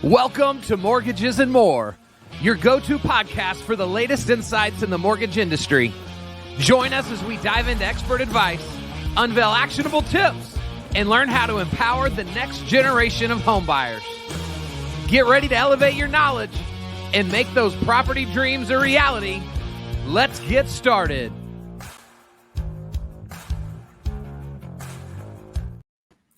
Welcome to Mortgages and More, your go-to podcast for the latest insights in the mortgage industry. Join us as we dive into expert advice, unveil actionable tips, and learn how to empower the next generation of home buyers. Get ready to elevate your knowledge and make those property dreams a reality. Let's get started.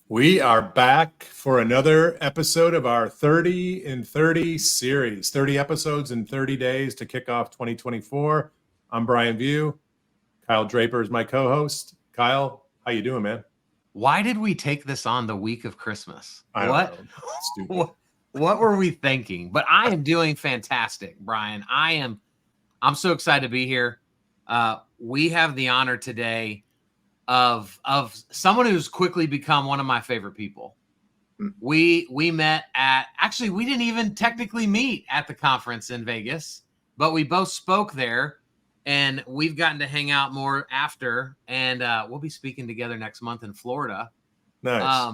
We are back for another episode of our 30 in 30 series, 30 episodes in 30 days to kick off 2024. I'm Brian View. Kyle Draper is my co-host. Kyle, how you doing, man? Why did we take this on the week of Christmas? I don't know. What were we thinking? But I am doing fantastic, Brian. I'm so excited to be here. We have the honor today of someone who's quickly become one of my favorite people. We met we didn't even technically meet at the conference in Vegas, but we both spoke there, and we've gotten to hang out more after, and we'll be speaking together next month in Florida. Nice.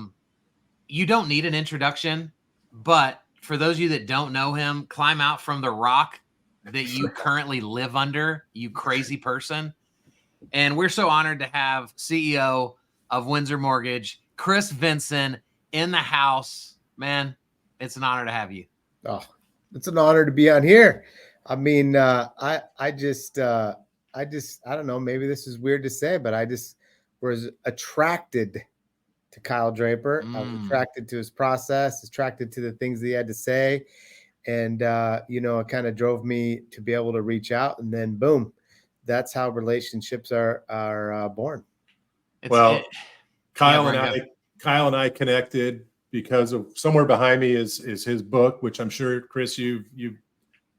You don't need an introduction, but for those of you that don't know him, climb out from the rock that you currently live under, you crazy person. And we're so honored to have CEO of Windsor Mortgage, Chris Vinson, in the house. Man, it's an honor to have you. Oh, it's an honor to be on here. I mean, I don't know, maybe this is weird to say, but I just was attracted to Kyle Draper. I was attracted to his process, attracted to the things that he had to say. And, it kind of drove me to be able to reach out, and then boom. That's how relationships are born. Kyle and I connected because of somewhere behind me is his book, which I'm sure, Chris, you've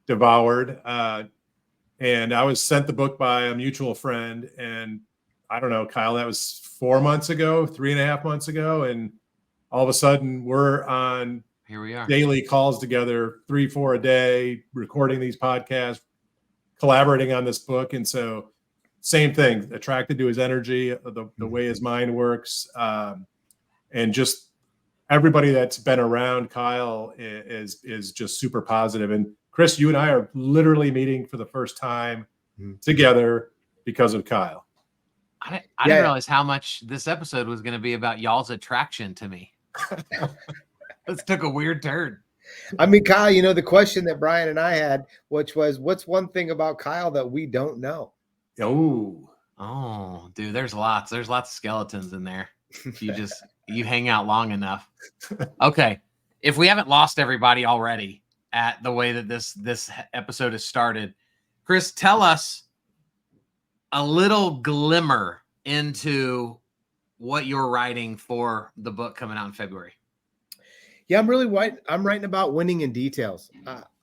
devoured. And I was sent the book by a mutual friend, and I don't know, Kyle, that was 3.5 months ago, and all of a sudden we're on Here we are. Daily calls together, 3-4 a day, recording these podcasts, collaborating on this book. And so same thing, attracted to his energy, the way his mind works. And just everybody that's been around Kyle is just super positive. And Chris, you and I are literally meeting for the first time together because of Kyle. I didn't realize how much this episode was going to be about y'all's attraction to me. This took a weird turn. I mean, Kyle, the question that Brian and I had, which was, what's one thing about Kyle that we don't know? Oh, dude, there's lots of skeletons in there. You hang out long enough. Okay. If we haven't lost everybody already at the way that this episode has started, Chris, tell us a little glimmer into what you're writing for the book coming out in February. Yeah, I'm writing about winning in details.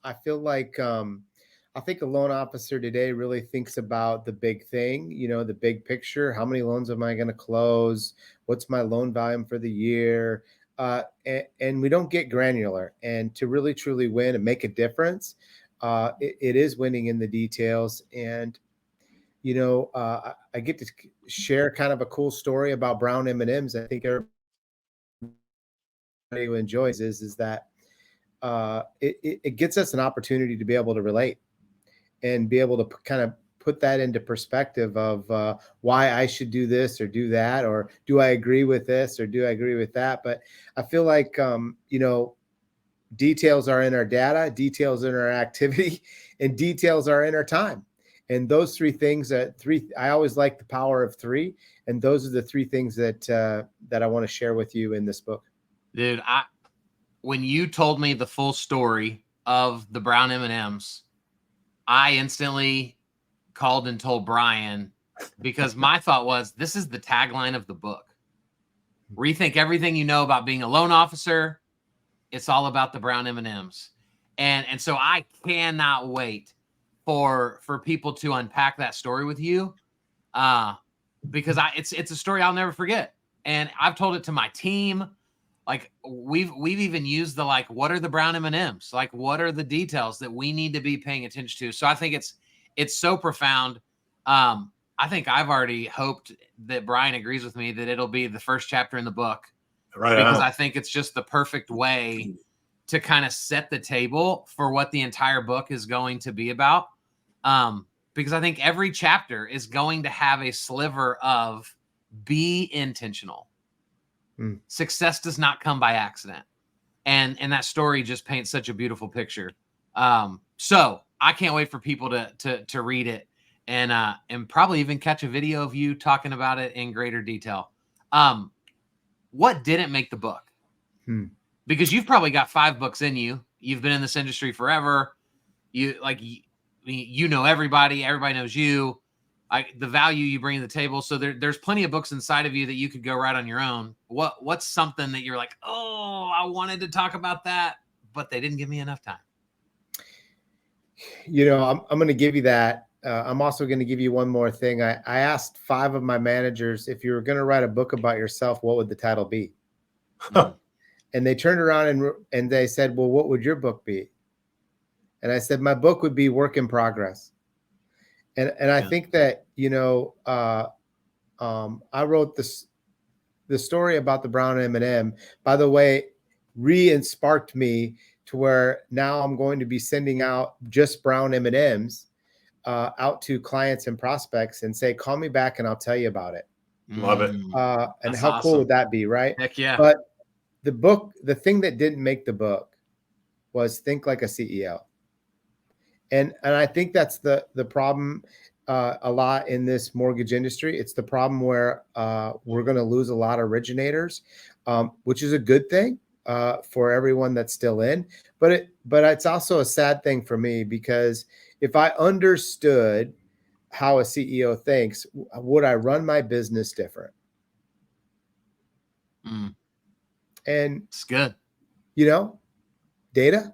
I feel like I think a loan officer today really thinks about the big thing, the big picture. How many loans am I going to close? What's my loan volume for the year? And we don't get granular. And to really, truly win and make a difference, it is winning in the details. And, I get to share kind of a cool story about brown M&Ms. I think everybody who enjoys is that it gets us an opportunity to be able to relate and be able to kind of put that into perspective of why I should do this or do that, or do I agree with this or do I agree with that? But I feel like details are in our data, details in our activity, and details are in our time. And those three things, I always like the power of three, and those are the three things that I want to share with you in this book. Dude, when you told me the full story of the brown M&Ms, I instantly called and told Brian, because my thought was, this is the tagline of the book. Rethink everything you know about being a loan officer. It's all about the brown M&Ms. And so I cannot wait for people to unpack that story with you, because it's a story I'll never forget. And I've told it to my team. Like we've even used the, what are the brown M&Ms? Like, what are the details that we need to be paying attention to? So I think it's so profound. I think I've already hoped that Brian agrees with me that it'll be the first chapter in the book. Right. Because I think it's just the perfect way to kind of set the table for what the entire book is going to be about. Because I think every chapter is going to have a sliver of be intentional. Success does not come by accident. And that story just paints such a beautiful picture. So I can't wait for people to read it and probably even catch a video of you talking about it in greater detail. What didn't make the book? Because you've probably got 5 books in you. You've been in this industry forever. You know everybody knows you. The value you bring to the table. So there's plenty of books inside of you that you could go write on your own. What's something that you're like, oh, I wanted to talk about that, but they didn't give me enough time? I'm going to give you that. I'm also going to give you one more thing. I asked 5 of my managers, if you were going to write a book about yourself, what would the title be? And they turned around and they said, well, what would your book be? And I said, my book would be Work in Progress. And I think that, I wrote the story about the brown M&M, by the way, sparked me to where now I'm going to be sending out just brown M&Ms out to clients and prospects and say, call me back and I'll tell you about it. Love it. And how cool would that be, right? Heck yeah. But the thing that didn't make the book was Think Like a CEO. And I think that's the problem a lot in this mortgage industry. It's the problem where we're going to lose a lot of originators, which is a good thing for everyone that's still in. But it's also a sad thing for me, because if I understood how a CEO thinks, would I run my business different? And it's good. Data,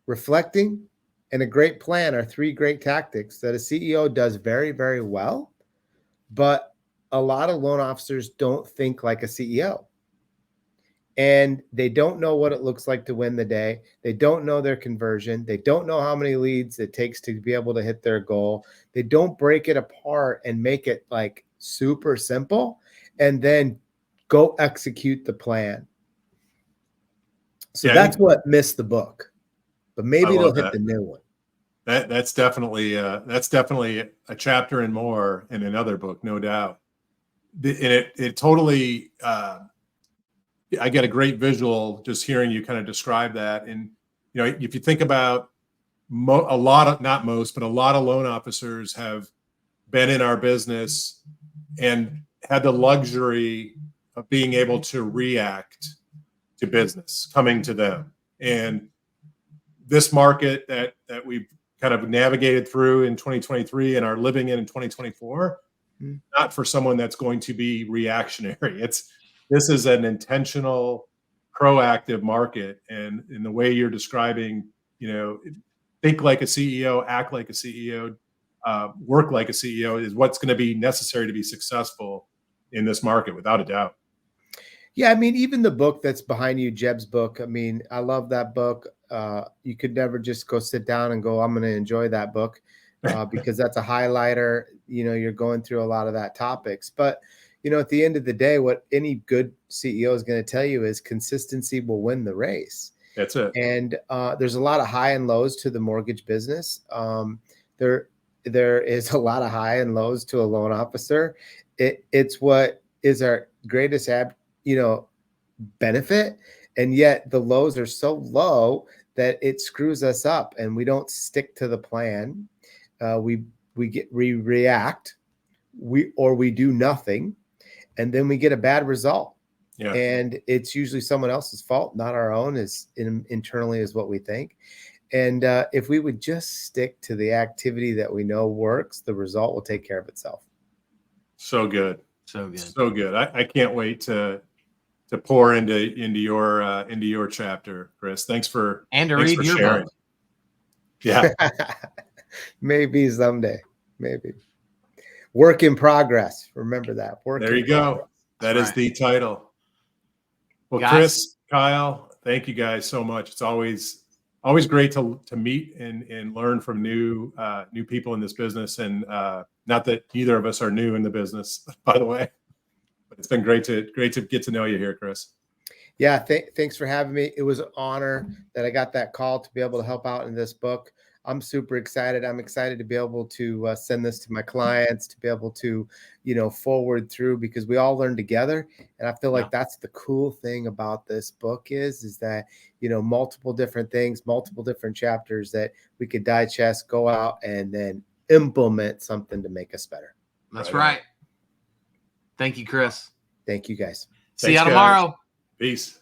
reflecting, and a great plan are 3 great tactics that a CEO does very, very well. But a lot of loan officers don't think like a CEO. And they don't know what it looks like to win the day. They don't know their conversion. They don't know how many leads it takes to be able to hit their goal. They don't break it apart and make it like super simple and then go execute the plan. So that's what missed the book. But maybe they'll hit the new one. That's definitely a chapter and more in another book, no doubt. And it totally. I get a great visual just hearing you kind of describe that. And if you think about a lot of loan officers have been in our business and had the luxury of being able to react to business coming to them. And this market that we've kind of navigated through in 2023 and are living in 2024, not for someone that's going to be reactionary. This is an intentional, proactive market. And in the way you're describing, think like a CEO, act like a CEO, work like a CEO is what's going to be necessary to be successful in this market, without a doubt. Yeah, I mean, even the book that's behind you, Jeb's book, I mean, I love that book. You could never just go sit down and go, I'm going to enjoy that book because that's a highlighter. You're going through a lot of that topics. But, at the end of the day, what any good CEO is going to tell you is consistency will win the race. That's it. And there's a lot of high and lows to the mortgage business. There is a lot of high and lows to a loan officer. It's what is our greatest benefit. And yet the lows are so low that it screws us up and we don't stick to the plan. We react, we do nothing, and then we get a bad result. Yeah. And it's usually someone else's fault, not our own, internally is what we think. And if we would just stick to the activity that we know works, the result will take care of itself. So good. So good. So good. I can't wait to pour into your chapter, Chris. Thanks for read your sharing. book. Yeah. Maybe someday. Maybe. Work in Progress. Remember that. There you go. That is the title. Well, Guys. Chris, Kyle, thank you guys so much. It's always great to meet and learn from new people in this business. And not that either of us are new in the business, by the way, but it's been great to get to know you here, Chris. Yeah, thanks for having me. It was an honor that I got that call to be able to help out in this book. I'm super excited. I'm excited to be able to send this to my clients, to be able to, forward through, because we all learn together. And I feel like that's the cool thing about this book is that, multiple different things, multiple different chapters that we could digest, go out and then implement something to make us better. That's right. Thank you, Chris. Thank you, guys. See you tomorrow. Peace.